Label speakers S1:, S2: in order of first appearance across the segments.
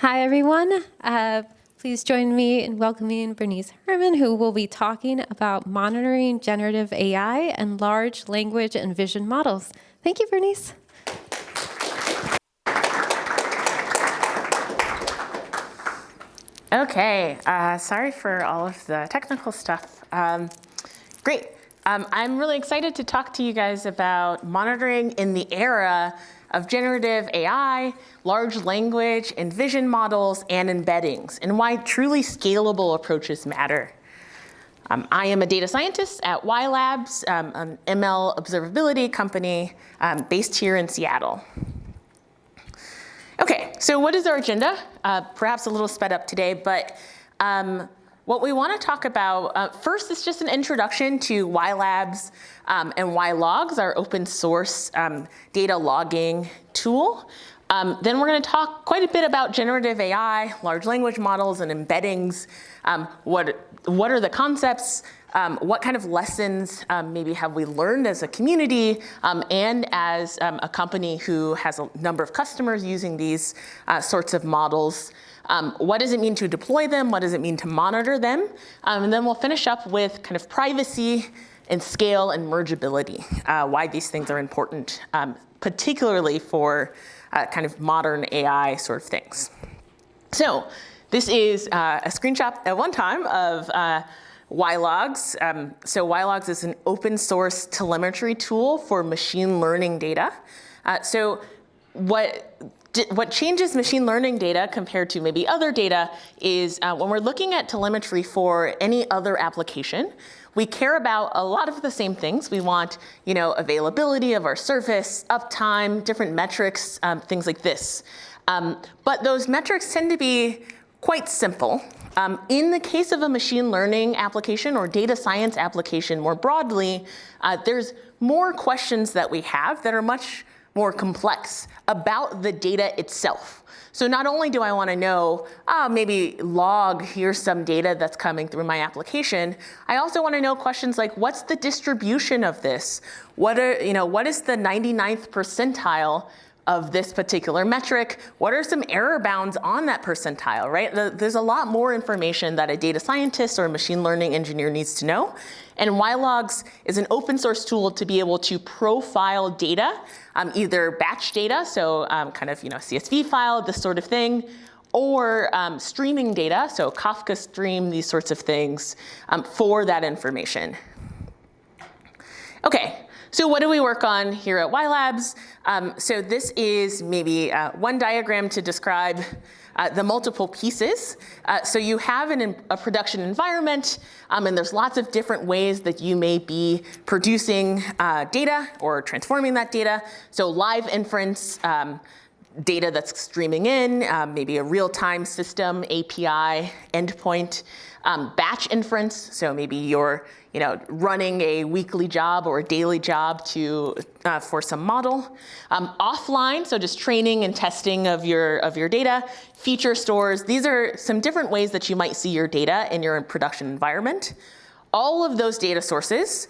S1: Hi, everyone. Please join me in welcoming Bernease Herman, who will be talking about monitoring generative AI and large language and vision models. Thank you, Bernease.
S2: Okay, sorry for all of the technical stuff. Great. I'm really excited to talk to you guys about monitoring in the era of generative AI, large language and vision models, and embeddings, and why truly scalable approaches matter. I am a data scientist at whylogs, an ML observability company based here in Seattle. Okay, so what is our agenda? Perhaps a little sped up today, but what we want to talk about first is just an introduction to whylogs and whylogs, our open source data logging tool. Then we're going to talk quite a bit about generative AI, large language models, and embeddings. What are the concepts? What kind of lessons maybe have we learned as a community and as a company who has a number of customers using these sorts of models? What does it mean to deploy them? What does it mean to monitor them? And then we'll finish up with kind of privacy and scale and mergeability, why these things are important, particularly for kind of modern AI sort of things. So this is a screenshot at one time of whylogs. So whylogs is an open source telemetry tool for machine learning data. So what changes machine learning data compared to maybe other data is when we're looking at telemetry for any other application, we care about a lot of the same things. We want, availability of our service, uptime, different metrics, things like this. But those metrics tend to be quite simple. In the case of a machine learning application or data science application more broadly, there's more questions that we have that are much more complex about the data itself. So not only do I want to know, maybe log, here's some data that's coming through my application, I also want to know questions like, what's the distribution of this? What is the 99th percentile of this particular metric? What are some error bounds on that percentile, right? There's a lot more information that a data scientist or a machine learning engineer needs to know. And whylogs is an open source tool to be able to profile data, either batch data, so kind of CSV file, this sort of thing, or streaming data, so Kafka stream, these sorts of things, for that information. Okay. So what do we work on here at whylogs? So this is maybe one diagram to describe the multiple pieces. So you have a production environment, and there's lots of different ways that you may be producing data or transforming that data. So live inference, data that's streaming in, maybe a real-time system, API, endpoint, batch inference, so maybe you're running a weekly job or a daily job for some model. Offline, so just training and testing of your data. Feature stores, these are some different ways that you might see your data in your production environment. All of those data sources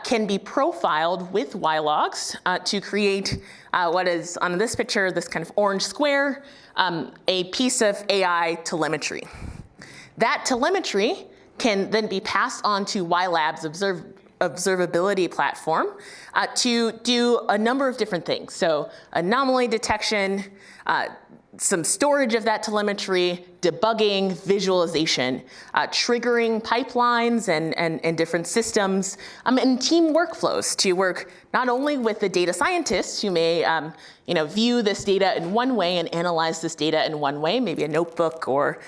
S2: can be profiled with whylogs to create what is on this picture, this kind of orange square, a piece of AI telemetry. That telemetry can then be passed on to whylogs observability platform to do a number of different things. So anomaly detection, some storage of that telemetry, debugging, visualization, triggering pipelines and different systems, and team workflows to work not only with the data scientists who may view this data in one way and analyze this data in one way, maybe a notebook or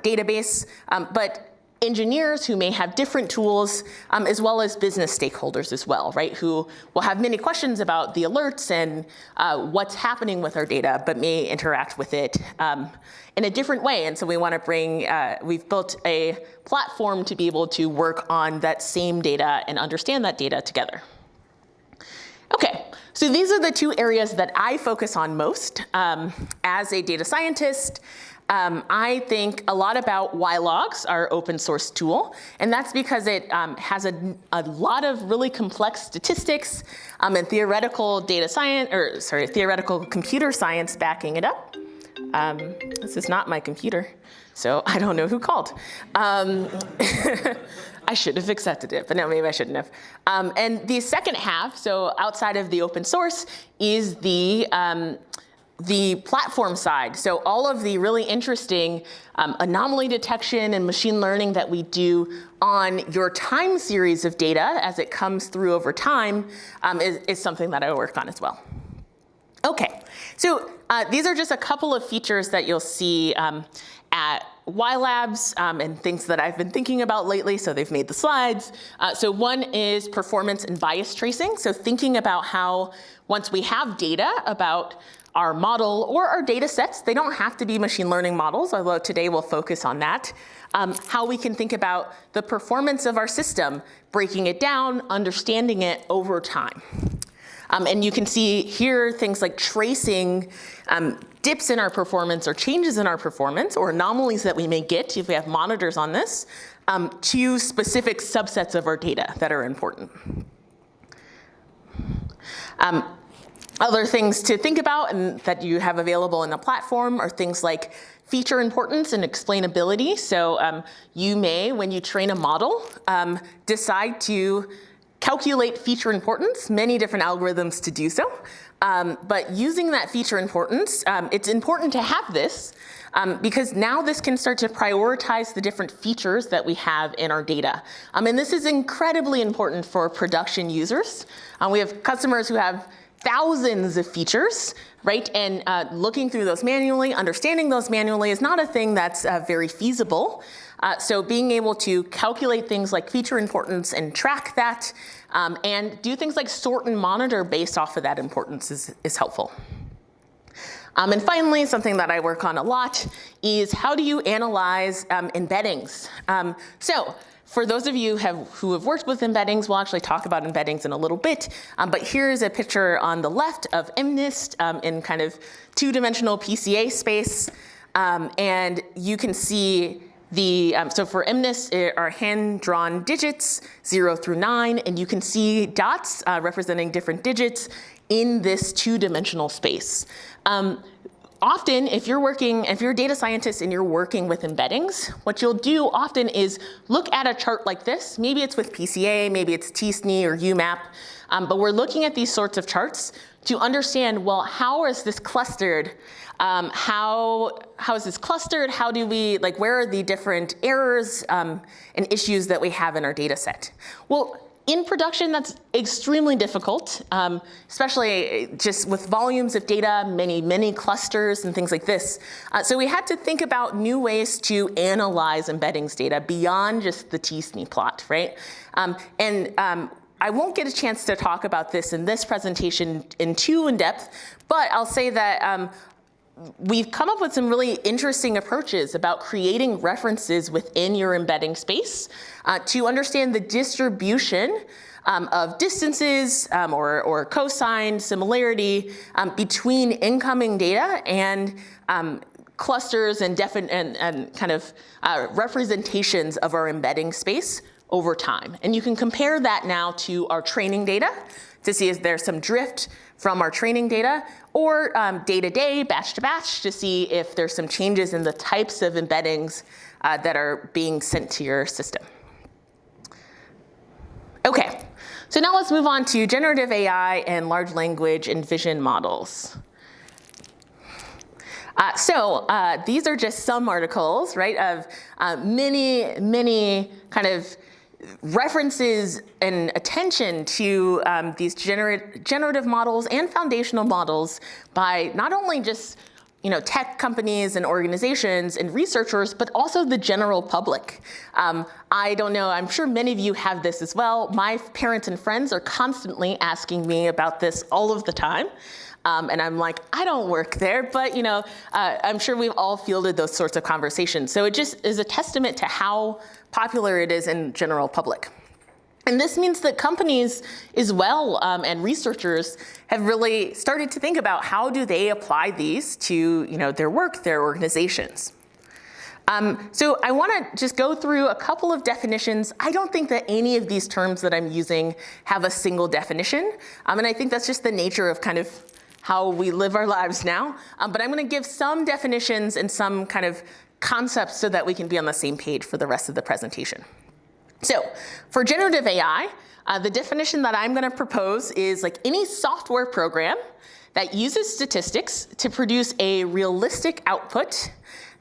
S2: database, but engineers who may have different tools, as well as business stakeholders as well, right? Who will have many questions about the alerts and what's happening with our data, but may interact with it in a different way. And so we want to we've built a platform to be able to work on that same data and understand that data together. Okay, so these are the two areas that I focus on most as a data scientist. I think a lot about whylogs, our open source tool, and that's because it has a lot of really complex statistics and theoretical computer science backing it up. This is not my computer, so I don't know who called. I should have accepted it, but no, maybe I shouldn't have. And the second half, so outside of the open source, is the platform side. So all of the really interesting anomaly detection and machine learning that we do on your time series of data as it comes through over time is something that I work on as well. Okay, so these are just a couple of features that you'll see at whyLabs and things that I've been thinking about lately, so they've made the slides. So one is performance and bias tracing. So thinking about how once we have data about our model or our data sets, they don't have to be machine learning models, although today we'll focus on that, how we can think about the performance of our system, breaking it down, understanding it over time. And you can see here things like tracing dips in our performance or changes in our performance or anomalies that we may get if we have monitors on this to specific subsets of our data that are important. Other things to think about and that you have available in the platform are things like feature importance and explainability. So you may, when you train a model, decide to calculate feature importance, many different algorithms to do so. But using that feature importance, it's important to have this because now this can start to prioritize the different features that we have in our data. And this is incredibly important for production users. We have customers who have thousands of features, right? And looking through those manually, understanding those manually is not a thing that's very feasible. So being able to calculate things like feature importance and track that and do things like sort and monitor based off of that importance is helpful. And finally, something that I work on a lot is how do you analyze embeddings? So for those of you who have worked with embeddings, we'll actually talk about embeddings in a little bit. But here's a picture on the left of MNIST in kind of two-dimensional PCA space. And you can see so for MNIST are hand-drawn digits, 0 through 9. And you can see dots representing different digits in this two-dimensional space. Often, if you're a data scientist and you're working with embeddings, what you'll do often is look at a chart like this. Maybe it's with PCA, maybe it's TSNE or UMAP, but we're looking at these sorts of charts to understand, well, how is this clustered? How is this clustered? How do we, where are the different errors and issues that we have in our data set? Well, in production, that's extremely difficult, especially just with volumes of data, many clusters and things like this. So we had to think about new ways to analyze embeddings data beyond just the TSNE plot, right? I won't get a chance to talk about this in this presentation too in depth, but I'll say that we've come up with some really interesting approaches about creating references within your embedding space to understand the distribution of distances or cosine similarity between incoming data and clusters and kind of representations of our embedding space over time. And you can compare that now to our training data to see if there's some drift from our training data, or day to day, batch to batch, to see if there's some changes in the types of embeddings that are being sent to your system. Okay, so now let's move on to generative AI and large language and vision models. These are just some articles, right, of many kind of references and attention to these generative models and foundational models by not only just tech companies and organizations and researchers, but also the general public. I don't know, I'm sure many of you have this as well. My parents and friends are constantly asking me about this all of the time. And I'm like, I don't work there, but I'm sure we've all fielded those sorts of conversations. So it just is a testament to how popular it is in general public. And this means that companies as well and researchers have really started to think about how do they apply these to their work, their organizations. So I want to just go through a couple of definitions. I don't think that any of these terms that I'm using have a single definition. And I think that's just the nature of kind of how we live our lives now. But I'm going to give some definitions and some kind of concepts so that we can be on the same page for the rest of the presentation. So for generative AI, the definition that I'm going to propose is like any software program that uses statistics to produce a realistic output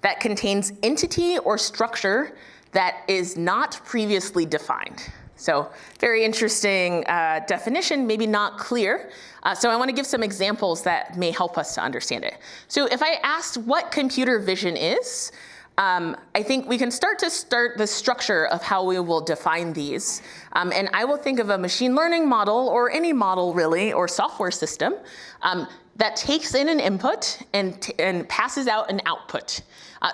S2: that contains entity or structure that is not previously defined. So very interesting definition, maybe not clear. So I want to give some examples that may help us to understand it. So if I asked what computer vision is, I think we can start the structure of how we will define these. And I will think of a machine learning model, or any model really, or software system, that takes in an input and passes out an output.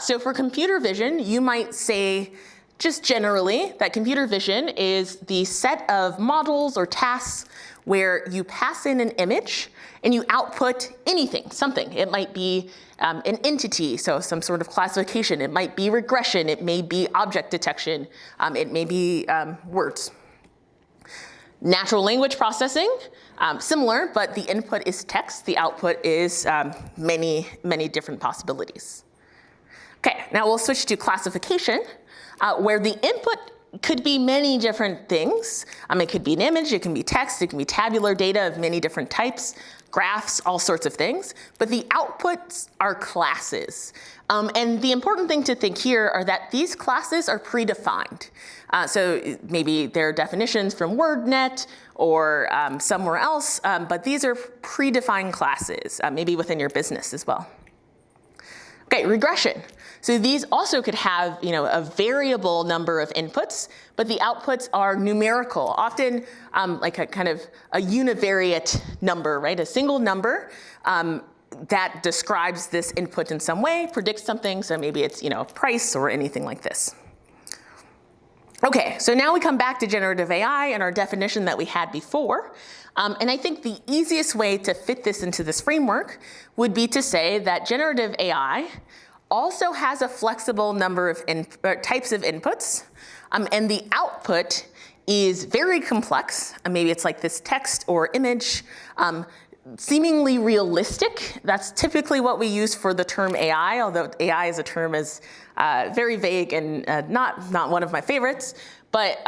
S2: So for computer vision, you might say, just generally, that computer vision is the set of models or tasks where you pass in an image and you output anything, something. It might be an entity, so some sort of classification. It might be regression. It may be object detection. It may be words. Natural language processing, similar, but the input is text. The output is many, many different possibilities. Okay, now we'll switch to classification, where the input could be many different things. It could be an image, it can be text, it can be tabular data of many different types, graphs, all sorts of things. But the outputs are classes. And the important thing to think here are that these classes are predefined. So maybe they're definitions from WordNet or somewhere else, but these are predefined classes, maybe within your business as well. Okay, regression. So these also could have, a variable number of inputs, but the outputs are numerical, often like a kind of a univariate number, right? A single number that describes this input in some way, predicts something, so maybe it's, price or anything like this. Okay, so now we come back to generative AI and our definition that we had before. And I think the easiest way to fit this into this framework would be to say that generative AI also has a flexible number of types of inputs, and the output is very complex. Maybe it's like this text or image, seemingly realistic. That's typically what we use for the term AI, although AI as a term is very vague and not one of my favorites. But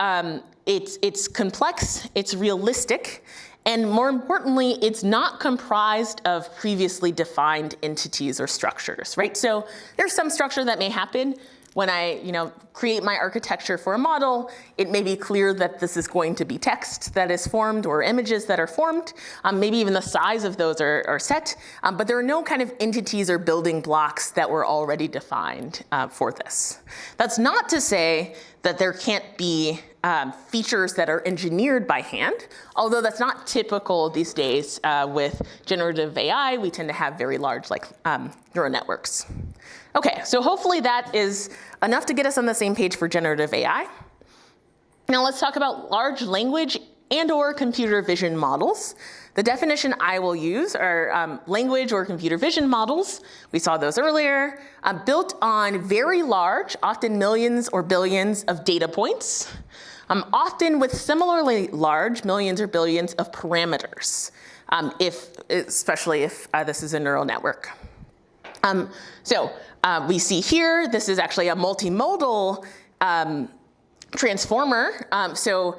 S2: it's complex, it's realistic, and more importantly, it's not comprised of previously defined entities or structures, right? So there's some structure that may happen when I, create my architecture for a model. It may be clear that this is going to be text that is formed or images that are formed. Maybe even the size of those are set, but there are no kind of entities or building blocks that were already defined for this. That's not to say that there can't be features that are engineered by hand, although that's not typical these days with generative AI. We tend to have very large neural networks. Okay, so hopefully that is enough to get us on the same page for generative AI. Now let's talk about large language and/or computer vision models. The definition I will use are language or computer vision models. We saw those earlier, built on very large, often millions or billions of data points, often with similarly large millions or billions of parameters, especially if this is a neural network. We see here, this is actually a multimodal transformer. So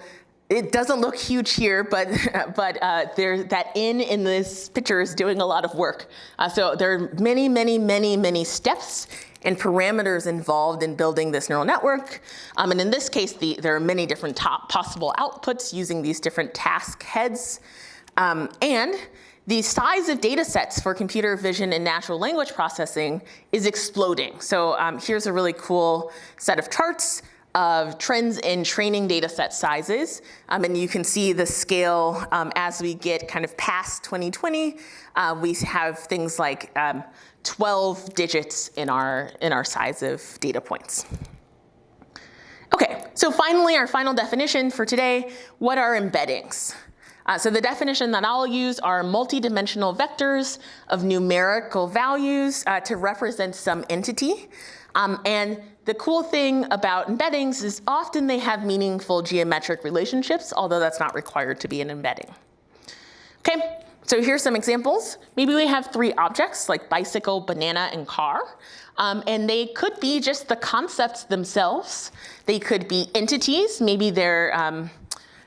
S2: it doesn't look huge here, but that in this picture is doing a lot of work. So there are many, many, many, many steps and parameters involved in building this neural network. And in this case, there are many different possible outputs using these different task heads. And the size of data sets for computer vision and natural language processing is exploding. So here's a really cool set of charts of trends in training data set sizes. And you can see the scale as we get kind of past 2020. We have things like 12 digits in our size of data points. Okay, so finally, our final definition for today, what are embeddings? So the definition that I'll use are multidimensional vectors of numerical values to represent some entity. And the cool thing about embeddings is often they have meaningful geometric relationships, although that's not required to be an embedding. Okay, So here's some examples. Maybe we have 3 objects like bicycle, banana, and car. And they could be just the concepts themselves. They could be entities. Maybe they're,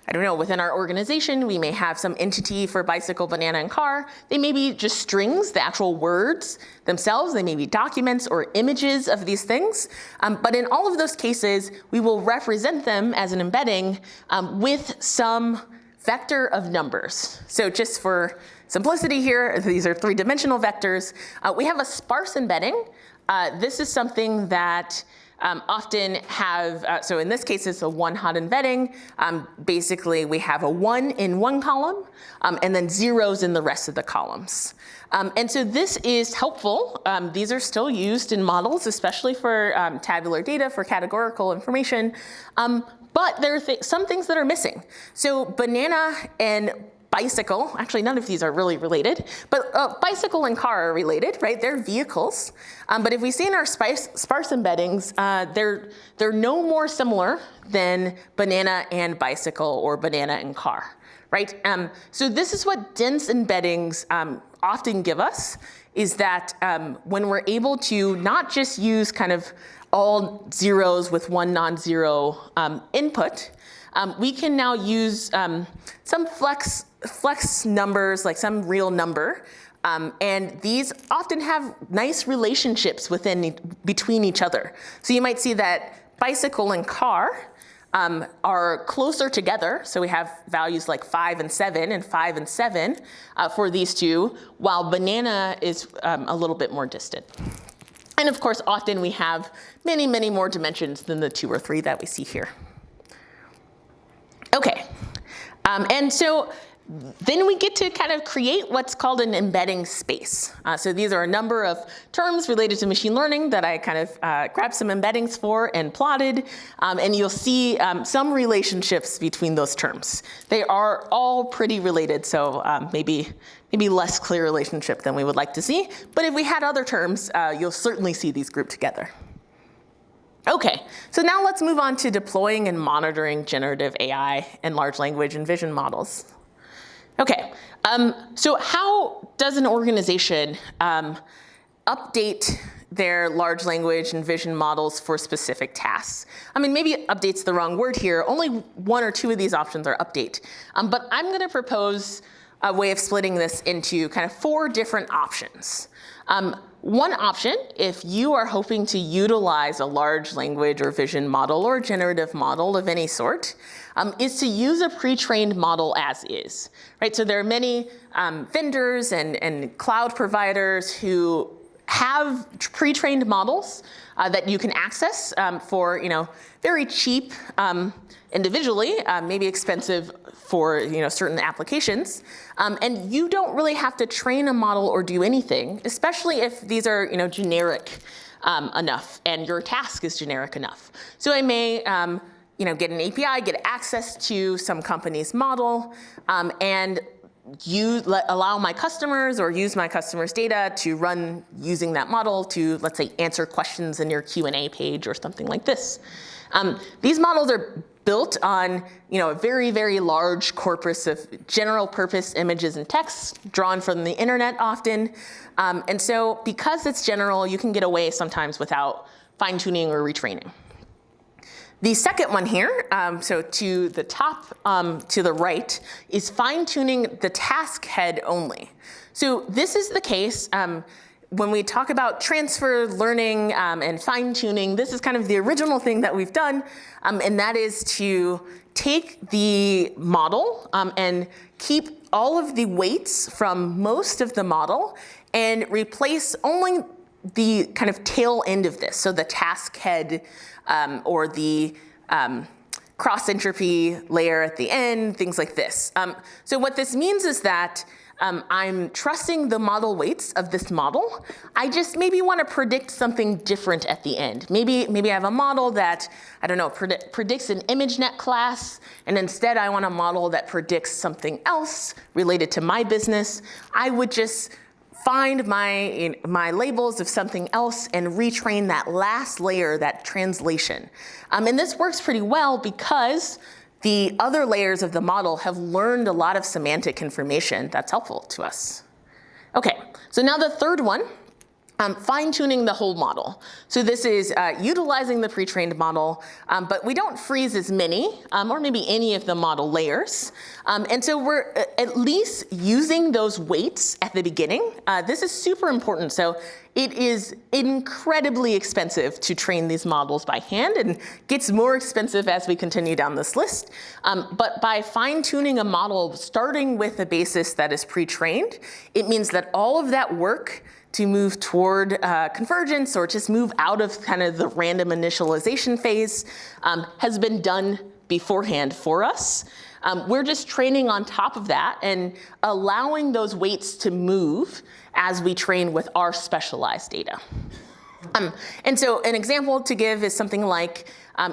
S2: I don't know, within our organization, we may have some entity for bicycle, banana, and car. They may be just strings, the actual words themselves. They may be documents or images of these things. But in all of those cases, we will represent them as an embedding with some vector of numbers. So just for simplicity here, these are 3-dimensional vectors. We have a sparse embedding. This is something that often have, so in this case, it's a one-hot embedding. Basically, we have a 1 in one column, and then zeros in the rest of the columns. And so this is helpful. These are still used in models, especially for tabular data, for categorical information. But there are some things that are missing. So banana and bicycle, actually none of these are really related, but bicycle and car are related, right? They're vehicles. But if we see in our sparse embeddings, they're no more similar than banana and bicycle or banana and car, right? So this is what dense embeddings often give us, is that when we're able to not just use kind of all zeros with one non-zero input, we can now use some flex numbers, like some real number, and these often have nice relationships between each other. So you might see that bicycle and car are closer together. So we have values like 5 and 7 and 5 and 7 for these two, while banana is a little bit more distant. And of course, often we have many, many more dimensions than the 2 or 3 that we see here. Okay, and so then we get to kind of create what's called an embedding space. So these are a number of terms related to machine learning that I kind of grabbed some embeddings for and plotted. And you'll see some relationships between those terms. They are all pretty related, so maybe less clear relationship than we would like to see. But if we had other terms, you'll certainly see these grouped together. Okay, so now let's move on to deploying and monitoring generative AI and large language and vision models. Okay, so how does an organization update their large language and vision models for specific tasks? I mean, maybe update's the wrong word here. Only 1 or 2 of these options are update. But I'm going to propose a way of splitting this into kind of 4 different options. One option, if you are hoping to utilize a large language or vision model or generative model of any sort, is to use a pre-trained model as is, right? So there are many vendors and cloud providers who have pre-trained models that you can access for, very cheap individually, maybe expensive for certain applications, and you don't really have to train a model or do anything, especially if these are generic enough and your task is generic enough. So I may get an API, get access to some company's model, and allow my customers or use my customers' data to run using that model to, let's say, answer questions in your Q&A page or something like this. These models are built on a very, very large corpus of general purpose images and texts drawn from the internet often. And so because it's general, you can get away sometimes without fine-tuning or retraining. The second one here, so to the top, to the right, is fine-tuning the task head only. So this is the case when we talk about transfer learning and fine-tuning. This is kind of the original thing that we've done, and that is to take the model and keep all of the weights from most of the model and replace only the kind of tail end of this, so the task head or the cross entropy layer at the end, things like this. So what this means is that I'm trusting the model weights of this model. I just maybe want to predict something different at the end. Maybe I have a model that, I don't know, predicts an ImageNet class, and instead I want a model that predicts something else related to my business. I would just find my labels of something else and retrain that last layer, that translation. And this works pretty well because the other layers of the model have learned a lot of semantic information that's helpful to us. Okay, so now the third one, fine-tuning the whole model. So this is utilizing the pre-trained model, but we don't freeze as many, or maybe any of the model layers. And so we're at least using those weights at the beginning. This is super important. So it is incredibly expensive to train these models by hand, and gets more expensive as we continue down this list. But by fine-tuning a model, starting with a basis that is pre-trained, it means that all of that work to move toward convergence, or just move out of kind of the random initialization phase, has been done beforehand for us. We're just training on top of that and allowing those weights to move as we train with our specialized data. And so an example to give is something like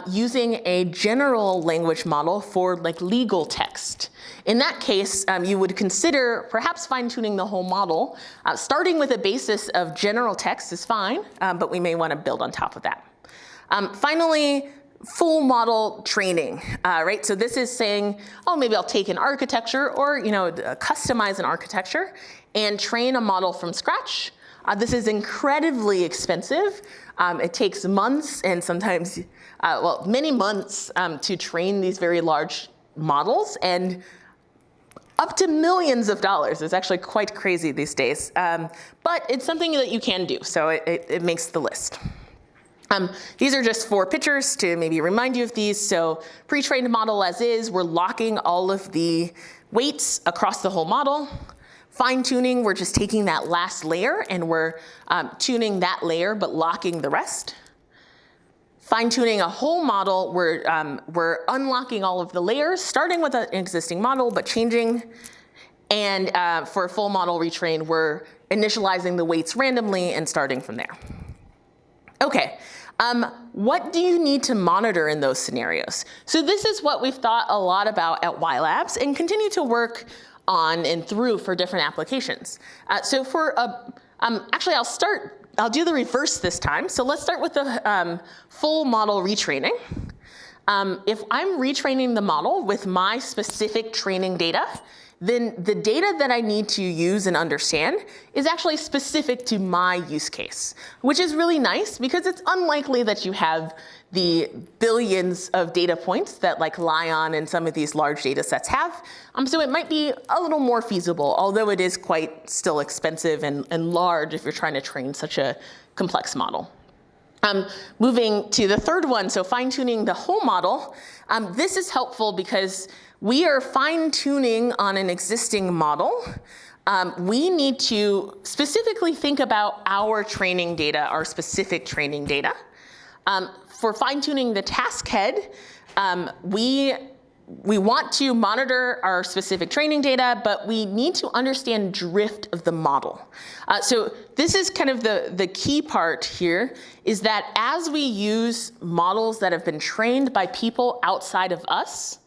S2: using a general language model for like legal text. In that case, you would consider perhaps fine-tuning the whole model. Starting with a basis of general text is fine, but we may want to build on top of that. Finally, full model training, right? So this is saying, oh, maybe I'll take an architecture, or customize an architecture and train a model from scratch. This is incredibly expensive. It takes months, and sometimes, well, many months to train these very large models, and up to millions of dollars. It's actually quite crazy these days. But it's something that you can do, so it makes the list. These are just 4 pictures to maybe remind you of these. So pre-trained model as is, we're locking all of the weights across the whole model. Fine-tuning, we're just taking that last layer and we're tuning that layer but locking the rest. Fine-tuning a whole model, we're unlocking all of the layers, starting with an existing model but changing. And for a full model retrain, we're initializing the weights randomly and starting from there. Okay, what do you need to monitor in those scenarios? So this is what we've thought a lot about at WhyLabs and continue to work on and through for different applications. So for, actually I'll do the reverse this time. So let's start with the full model retraining. If I'm retraining the model with my specific training data, then the data that I need to use and understand is actually specific to my use case, which is really nice because it's unlikely that you have the billions of data points that like Lion and some of these large data sets have. So it might be a little more feasible, although it is quite still expensive and large if you're trying to train such a complex model. Moving to the third one, so fine-tuning the whole model. This is helpful because we are fine-tuning on an existing model. We need to specifically think about our training data, our specific training data. For fine-tuning the task head, we want to monitor our specific training data, but we need to understand drift of the model. So this is kind of the key part here, is that as we use models that have been trained by people outside of us,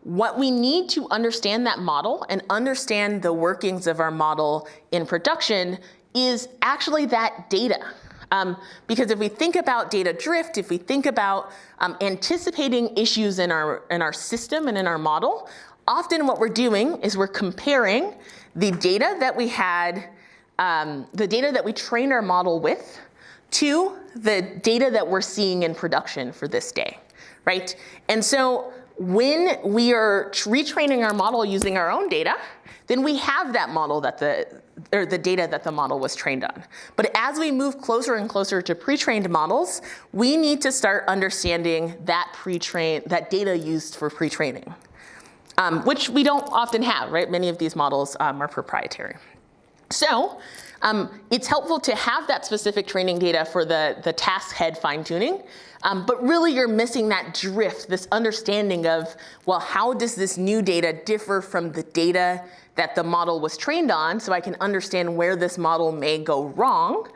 S2: what we need to understand that model and understand the workings of our model in production is actually that data. Because if we think about data drift, if we think about anticipating issues in our system and in our model, often what we're doing is we're comparing the data that we had, the data that we trained our model with, to the data that we're seeing in production for this day, right? And so when we are retraining our model using our own data, then we have that model that the data that the model was trained on. But as we move closer and closer to pre-trained models, we need to start understanding that data used for pre-training, which we don't often have, right? Many of these models are proprietary. So it's helpful to have that specific training data for the task head fine-tuning, but really you're missing that drift, this understanding of, well, how does this new data differ from the data that the model was trained on, so I can understand where this model may go wrong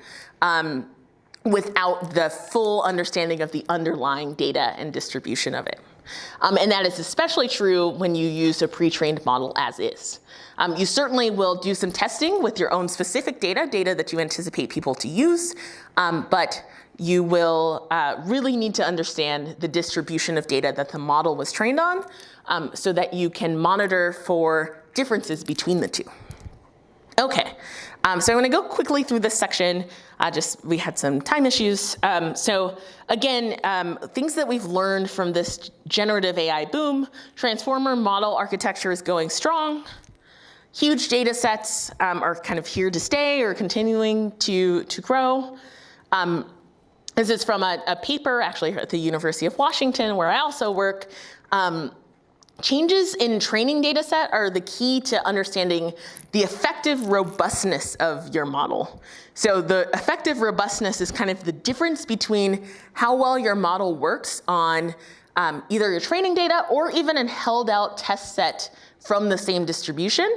S2: without the full understanding of the underlying data and distribution of it. And that is especially true when you use a pre-trained model as is. You certainly will do some testing with your own specific data that you anticipate people to use, but you will really need to understand the distribution of data that the model was trained on so that you can monitor for differences between the two. Okay, so I'm going to go quickly through this section. We had some time issues. So again, things that we've learned from this generative AI boom: transformer model architecture is going strong. Huge data sets are kind of here to stay or continuing to grow. This is from a paper actually at the University of Washington, where I also work. Changes in training data set are the key to understanding the effective robustness of your model. So the effective robustness is kind of the difference between how well your model works on either your training data or even a held out test set from the same distribution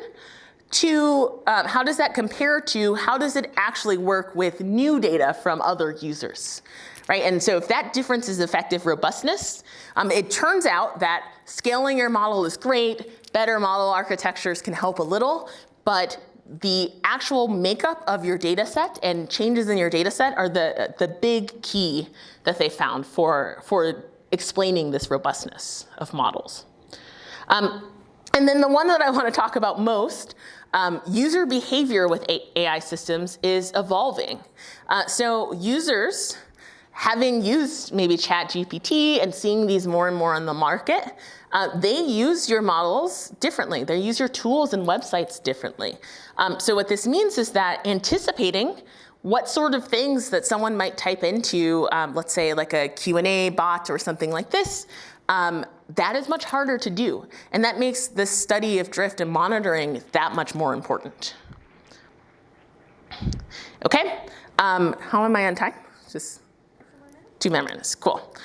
S2: to how does that compare to how does it actually work with new data from other users, right? And so if that difference is effective robustness, it turns out that scaling your model is great, better model architectures can help a little, but the actual makeup of your data set and changes in your data set are the big key that they found for explaining this robustness of models. And then the one that I want to talk about most, user behavior with AI systems is evolving. So users, having used maybe ChatGPT and seeing these more and more on the market, they use your models differently. They use your tools and websites differently. So what this means is that anticipating what sort of things that someone might type into, let's say like a Q&A bot or something like this, that is much harder to do. And that makes the study of drift and monitoring that much more important. Okay, how am I on time? Just 2 more minutes, cool.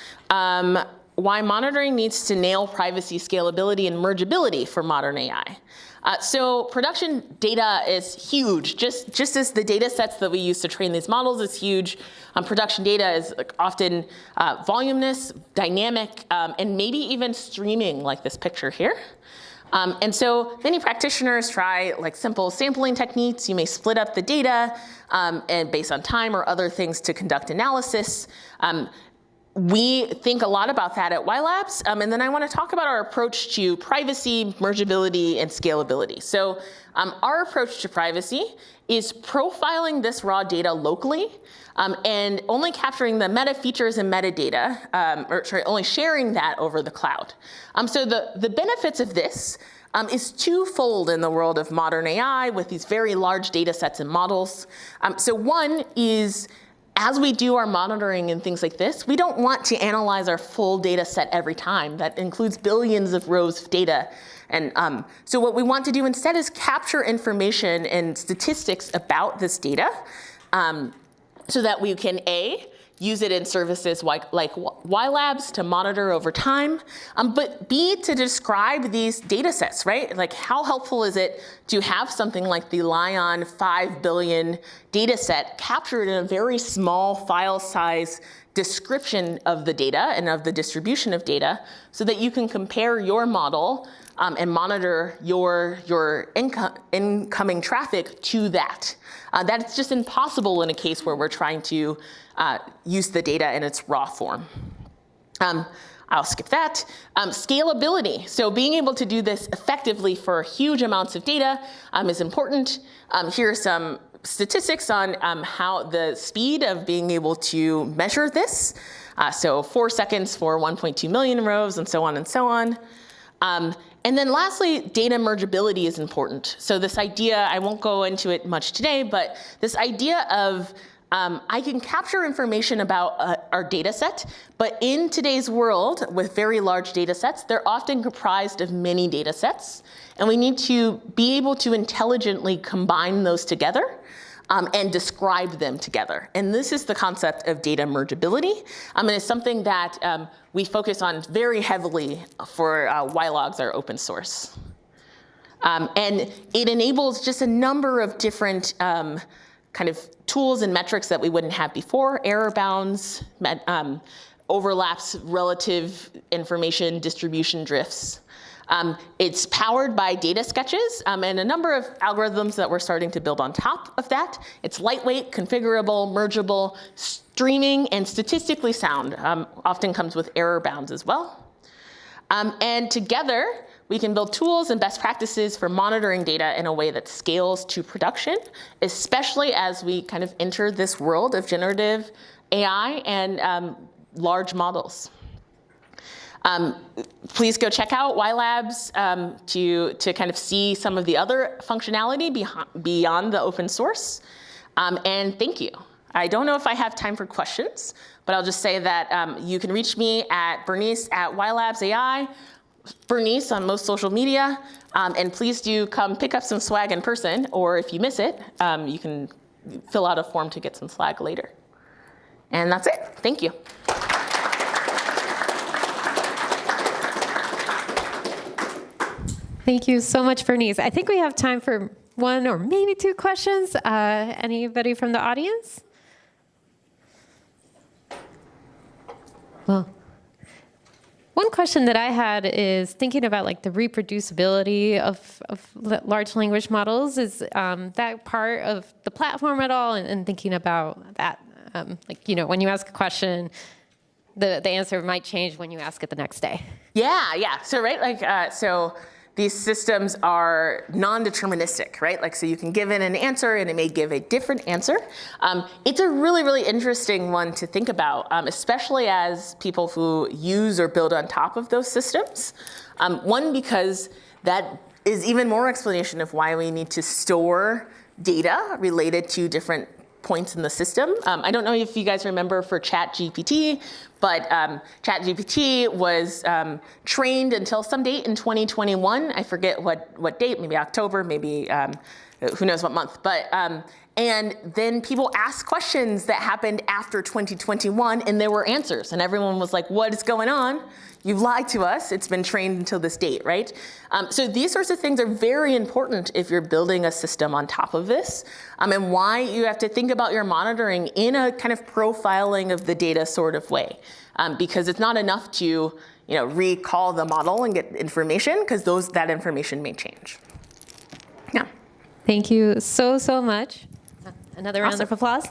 S2: Why monitoring needs to nail privacy, scalability, and mergeability for modern AI. So production data is huge. Just as the data sets that we use to train these models is huge, production data is often voluminous, dynamic, and maybe even streaming like this picture here. And so many practitioners try like simple sampling techniques. You may split up the data and based on time or other things to conduct analysis. We think a lot about that at whylogs, and then I want to talk about our approach to privacy, mergeability, and scalability. So our approach to privacy is profiling this raw data locally and only capturing the meta features and metadata, only sharing that over the cloud. So the benefits of this is twofold in the world of modern AI with these very large data sets and models. So one is, as we do our monitoring and things like this, we don't want to analyze our full data set every time. That includes billions of rows of data. And so what we want to do instead is capture information and statistics about this data so that we can, A, use it in services like whylogs to monitor over time, but B, to describe these data sets, right? Like how helpful is it to have something like the Lion 5 billion data set captured in a very small file size description of the data and of the distribution of data so that you can compare your model and monitor your incoming traffic to that. That's just impossible in a case where we're trying to use the data in its raw form. I'll skip that. Scalability. So being able to do this effectively for huge amounts of data is important. Here are some statistics on how the speed of being able to measure this. So 4 seconds for 1.2 million rows and so on and so on. And then lastly, data mergeability is important. So this idea, I won't go into it much today, but this idea of I can capture information about our data set, but in today's world with very large data sets, they're often comprised of many data sets. And we need to be able to intelligently combine those together and describe them together. And this is the concept of data mergeability. And it's something that we focus on very heavily for whylogs, our open source. And it enables just a number of different kind of tools and metrics that we wouldn't have before: error bounds, overlaps, relative information, distribution drifts. It's powered by data sketches and a number of algorithms that we're starting to build on top of that. It's lightweight, configurable, mergeable, streaming, and statistically sound. Often comes with error bounds as well. And together, we can build tools and best practices for monitoring data in a way that scales to production, especially as we kind of enter this world of generative AI and large models. Please go check out whylogs to kind of see some of the other functionality beyond the open source. And thank you. I don't know if I have time for questions, but I'll just say that you can reach me at Bernease at whylogs.ai, Bernease on most social media, and please do come pick up some swag in person, or if you miss it, you can fill out a form to get some swag later. And that's it. Thank you.
S1: Thank you so much, Bernease. I think we have time for one or maybe two questions. Anybody from the audience? Well, one question that I had is thinking about like the reproducibility of large language models. Is that part of the platform at all? And thinking about that, like, you know, when you ask a question, the answer might change when you ask it the next day.
S2: Yeah. So so these systems are non-deterministic, right? Like, so you can give it an answer and it may give a different answer. It's a really, really interesting one to think about, especially as people who use or build on top of those systems. One, because that is even more explanation of why we need to store data related to different points in the system. I don't know if you guys remember for ChatGPT, but ChatGPT was trained until some date in 2021. I forget what date, maybe October, maybe who knows what month. But and then people asked questions that happened after 2021, and there were answers. And everyone was like, what is going on? You've lied to us. It's been trained until this date, right? So these sorts of things are very important if you're building a system on top of this, and why you have to think about your monitoring in a kind of profiling of the data sort of way, because it's not enough to recall the model and get information, because that information may change. Yeah.
S1: Thank you so much. Another round of applause.